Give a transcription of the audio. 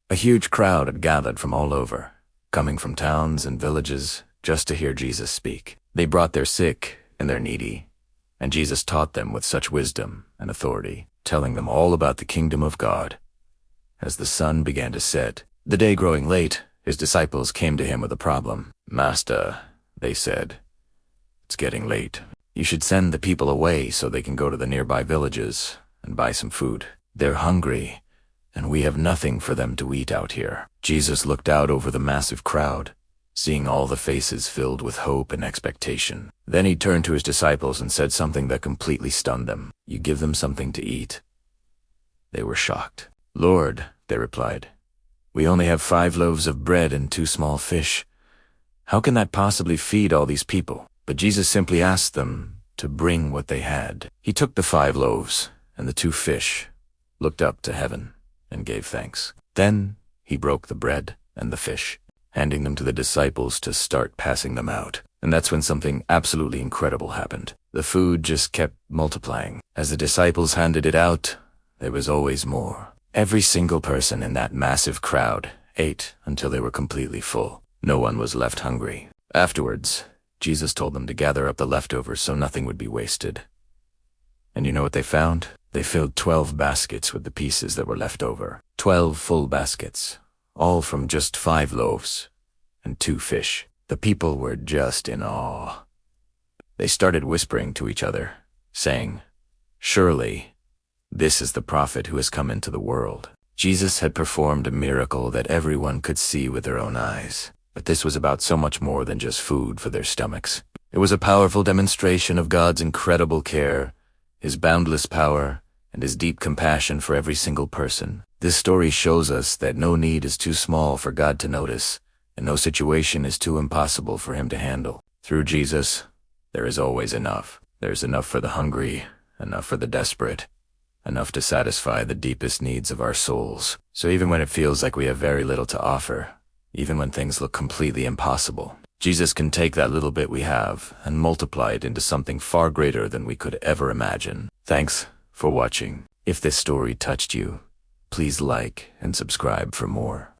A huge crowd had gathered from all over, coming from towns and villages just to hear Jesus speak. They brought their sick and their needy, and Jesus taught them with such wisdom and authority, telling them all about the kingdom of God. As the sun began to set, the day growing late, his disciples came to him with a problem. "Master," they said, "it's getting late. You should send the people away so they can go to the nearby villages and buy some food. They're hungry, and we have nothing for them to eat out here." Jesus looked out over the massive crowd, seeing all the faces filled with hope and expectation. Then he turned to his disciples and said something that completely stunned them. "You give them something to eat?" They were shocked. "Lord," they replied, "we only have 5 loaves of bread and 2 small fish. How can that possibly feed all these people?" But Jesus simply asked them to bring what they had. He took the 5 loaves and the 2 fish, looked up to heaven, and gave thanks. Then he broke the bread and the fish, handing them to the disciples to start passing them out. And that's when something absolutely incredible happened. The food just kept multiplying. As the disciples handed it out, there was always more. Every single person in that massive crowd ate until they were completely full. No one was left hungry. Afterwards, Jesus told them to gather up the leftovers so nothing would be wasted. And you know what they found? They filled 12 baskets with the pieces that were left over. 12 full baskets, all from just 5 loaves and 2 fish. The people were just in awe. They started whispering to each other, saying, "Surely, this is the prophet who has come into the world." Jesus had performed a miracle that everyone could see with their own eyes. But this was about so much more than just food for their stomachs. It was a powerful demonstration of God's incredible care, his boundless power, and his deep compassion for every single person. This story shows us that no need is too small for God to notice, and no situation is too impossible for him to handle. Through Jesus, there is always enough. There's enough for the hungry, enough for the desperate, enough to satisfy the deepest needs of our souls. So even when it feels like we have very little to offer, even when things look completely impossible, Jesus can take that little bit we have and multiply it into something far greater than we could ever imagine. Thanks for watching. If this story touched you, please like and subscribe for more.